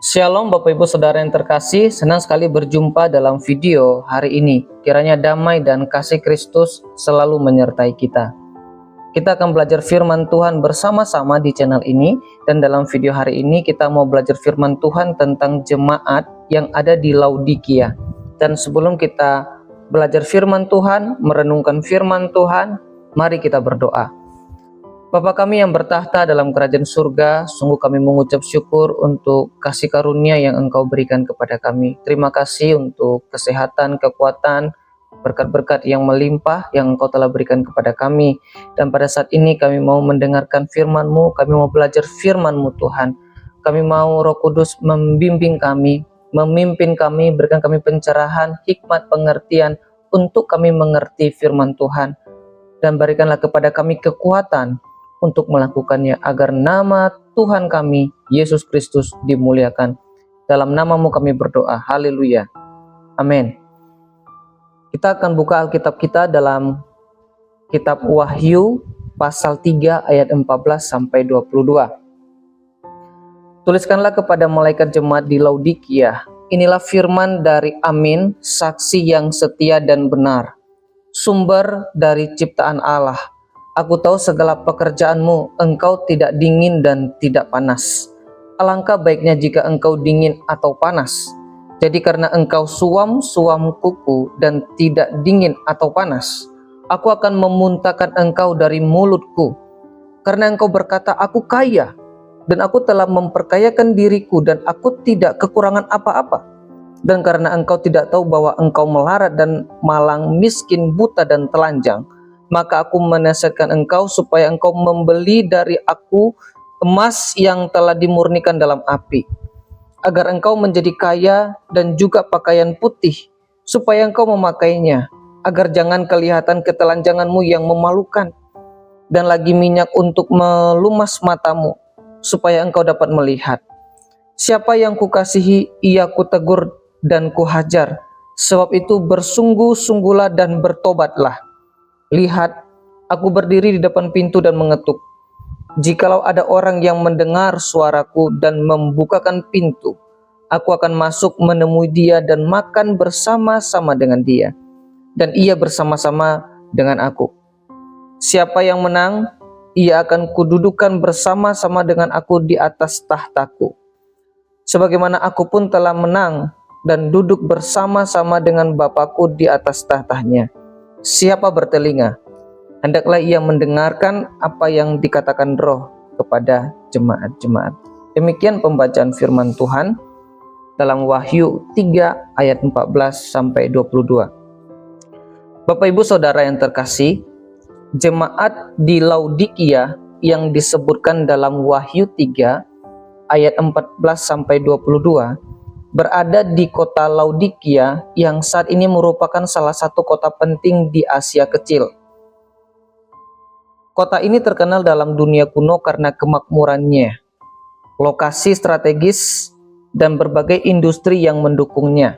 Shalom Bapak Ibu Saudara yang terkasih, senang sekali berjumpa dalam video hari ini. Kiranya damai dan kasih Kristus selalu menyertai kita. Kita akan belajar firman Tuhan bersama-sama di channel ini, dan dalam video hari ini kita mau belajar firman Tuhan tentang jemaat yang ada di Laodikia. Dan sebelum kita belajar firman Tuhan, merenungkan firman Tuhan, mari kita berdoa. Bapa kami yang bertahta dalam kerajaan surga, sungguh kami mengucap syukur untuk kasih karunia yang Engkau berikan kepada kami. Terima kasih untuk kesehatan, kekuatan, berkat-berkat yang melimpah yang Engkau telah berikan kepada kami. Dan pada saat ini kami mau mendengarkan firman-Mu, kami mau belajar firman-Mu Tuhan. Kami mau Roh Kudus membimbing kami, memimpin kami, berikan kami pencerahan, hikmat, pengertian untuk kami mengerti firman Tuhan. Dan berikanlah kepada kami kekuatan untuk melakukannya, agar nama Tuhan kami, Yesus Kristus, dimuliakan. Dalam nama-Mu kami berdoa, haleluya, amin. Kita akan buka Alkitab kita dalam kitab Wahyu pasal 3 ayat 14-22. Tuliskanlah kepada malaikat jemaat di Laodikia, inilah firman dari Amin, saksi yang setia dan benar, sumber dari ciptaan Allah. Aku tahu segala pekerjaanmu, engkau tidak dingin dan tidak panas. Alangkah baiknya jika engkau dingin atau panas. Jadi karena engkau suam-suam kuku dan tidak dingin atau panas, aku akan memuntahkan engkau dari mulutku. Karena engkau berkata, aku kaya, dan aku telah memperkayakan diriku, dan aku tidak kekurangan apa-apa. Dan karena engkau tidak tahu bahwa engkau melarat dan malang, miskin, buta dan telanjang, maka aku menasihatkan engkau supaya engkau membeli dari aku emas yang telah dimurnikan dalam api, agar engkau menjadi kaya, dan juga pakaian putih, supaya engkau memakainya, agar jangan kelihatan ketelanjanganmu yang memalukan, dan lagi minyak untuk melumas matamu, supaya engkau dapat melihat. Siapa yang kukasihi, ia kutegur dan kuhajar, sebab itu bersungguh-sungguhlah dan bertobatlah. Lihat, aku berdiri di depan pintu dan mengetuk. Jikalau ada orang yang mendengar suaraku dan membukakan pintu, aku akan masuk menemui dia dan makan bersama-sama dengan dia, dan ia bersama-sama dengan aku. Siapa yang menang, ia akan kududukan bersama-sama dengan aku di atas tahtaku, sebagaimana aku pun telah menang dan duduk bersama-sama dengan Bapakku di atas tahtanya. Siapa bertelinga, hendaklah ia mendengarkan apa yang dikatakan Roh kepada jemaat-jemaat. Demikian pembacaan firman Tuhan dalam Wahyu 3 ayat 14-22. Bapak Ibu Saudara yang terkasih, jemaat di Laodikia yang disebutkan dalam Wahyu 3 ayat 14-22 berada di kota Laodikia yang saat ini merupakan salah satu kota penting di Asia Kecil. Kota ini terkenal dalam dunia kuno karena kemakmurannya, lokasi strategis, dan berbagai industri yang mendukungnya.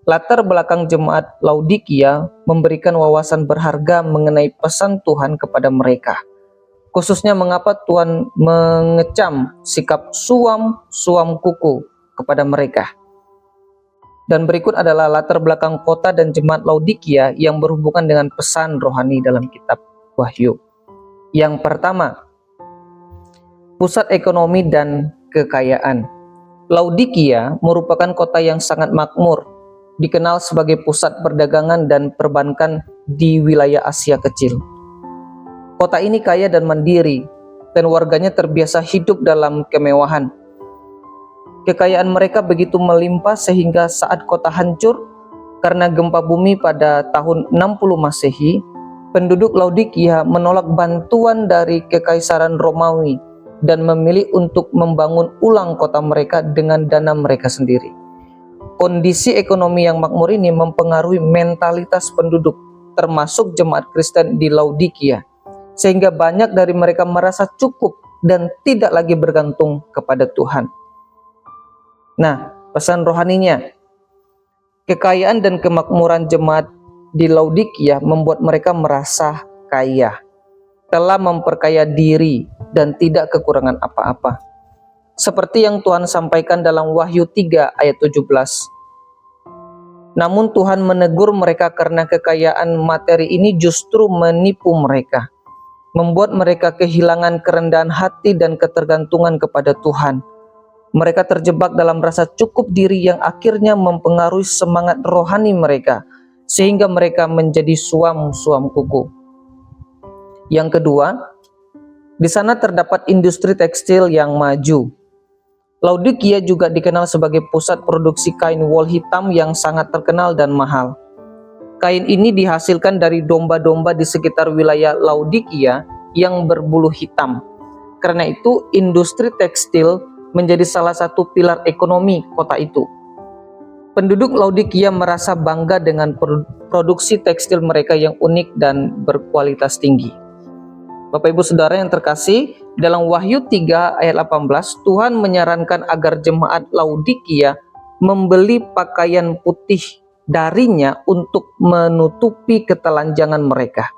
Latar belakang jemaat Laodikia memberikan wawasan berharga mengenai pesan Tuhan kepada mereka, khususnya mengapa Tuhan mengecam sikap suam-suam kuku kepada mereka. Dan berikut adalah latar belakang kota dan jemaat Laodikia yang berhubungan dengan pesan rohani dalam kitab Wahyu. Yang pertama, pusat ekonomi dan kekayaan. Laodikia merupakan kota yang sangat makmur, dikenal sebagai pusat perdagangan dan perbankan di wilayah Asia Kecil. Kota ini kaya dan mandiri, dan warganya terbiasa hidup dalam kemewahan. Kekayaan mereka begitu melimpah sehingga saat kota hancur karena gempa bumi pada tahun 60 Masehi, penduduk Laodikia menolak bantuan dari Kekaisaran Romawi dan memilih untuk membangun ulang kota mereka dengan dana mereka sendiri. Kondisi ekonomi yang makmur ini mempengaruhi mentalitas penduduk, termasuk jemaat Kristen di Laodikia, sehingga banyak dari mereka merasa cukup dan tidak lagi bergantung kepada Tuhan. Nah, pesan rohaninya, kekayaan dan kemakmuran jemaat di Laodikia membuat mereka merasa kaya, telah memperkaya diri dan tidak kekurangan apa-apa. seperti yang Tuhan sampaikan dalam Wahyu 3 ayat 17. Namun Tuhan menegur mereka karena kekayaan materi ini justru menipu mereka, membuat mereka kehilangan kerendahan hati dan ketergantungan kepada Tuhan. Mereka terjebak dalam rasa cukup diri yang akhirnya mempengaruhi semangat rohani mereka, sehingga mereka menjadi suam-suam kuku. Yang kedua, di sana terdapat industri tekstil yang maju. Laodikia juga dikenal sebagai pusat produksi kain wol hitam yang sangat terkenal dan mahal. Kain ini dihasilkan dari domba-domba di sekitar wilayah Laodikia yang berbulu hitam. Karena itu, industri tekstil menjadi salah satu pilar ekonomi kota itu. Penduduk Laodikia merasa bangga dengan produksi tekstil mereka yang unik dan berkualitas tinggi. Bapak Ibu Saudara yang terkasih, dalam Wahyu 3 ayat 18, Tuhan menyarankan agar jemaat Laodikia membeli pakaian putih darinya untuk menutupi ketelanjangan mereka.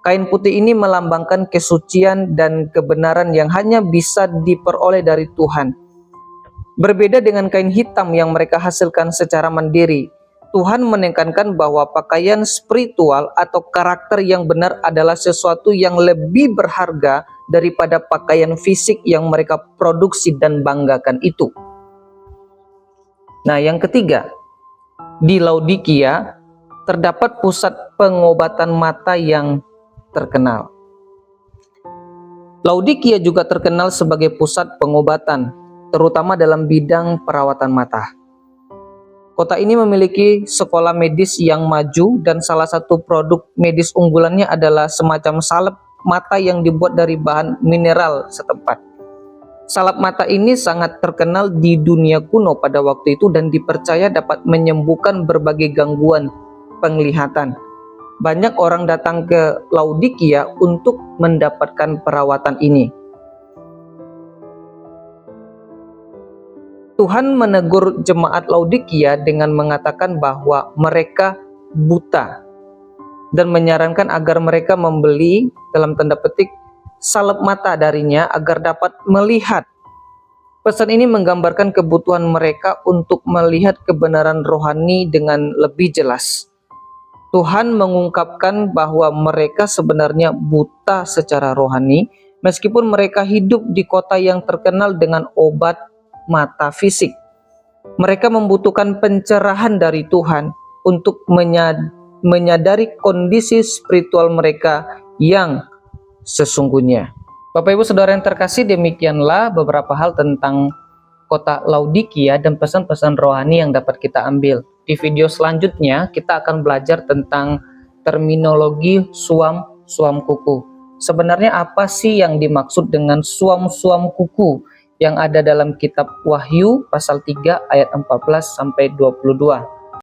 Kain putih ini melambangkan kesucian dan kebenaran yang hanya bisa diperoleh dari Tuhan. Berbeda dengan kain hitam yang mereka hasilkan secara mandiri, Tuhan menekankan bahwa pakaian spiritual atau karakter yang benar adalah sesuatu yang lebih berharga daripada pakaian fisik yang mereka produksi dan banggakan itu. Nah, yang ketiga, di Laodikia terdapat pusat pengobatan mata yang terkenal. Laodikia juga terkenal sebagai pusat pengobatan, terutama dalam bidang perawatan mata. Kota ini memiliki sekolah medis yang maju dan salah satu produk medis unggulannya adalah semacam salep mata yang dibuat dari bahan mineral setempat. Salep mata ini sangat terkenal di dunia kuno pada waktu itu dan dipercaya dapat menyembuhkan berbagai gangguan penglihatan. Banyak orang datang ke Laodikia untuk mendapatkan perawatan ini. Tuhan menegur jemaat Laodikia dengan mengatakan bahwa mereka buta dan menyarankan agar mereka membeli, dalam tanda petik, salep mata darinya agar dapat melihat. Pesan ini menggambarkan kebutuhan mereka untuk melihat kebenaran rohani dengan lebih jelas. Tuhan mengungkapkan bahwa mereka sebenarnya buta secara rohani, meskipun mereka hidup di kota yang terkenal dengan obat mata fisik. Mereka membutuhkan pencerahan dari Tuhan untuk menyadari kondisi spiritual mereka yang sesungguhnya. Bapak Ibu Saudara yang terkasih, demikianlah beberapa hal tentang kota Laodikia dan pesan-pesan rohani yang dapat kita ambil. Di video selanjutnya kita akan belajar tentang terminologi suam-suam kuku. Sebenarnya apa sih yang dimaksud dengan suam-suam kuku yang ada dalam kitab Wahyu pasal 3 ayat 14 sampai 22?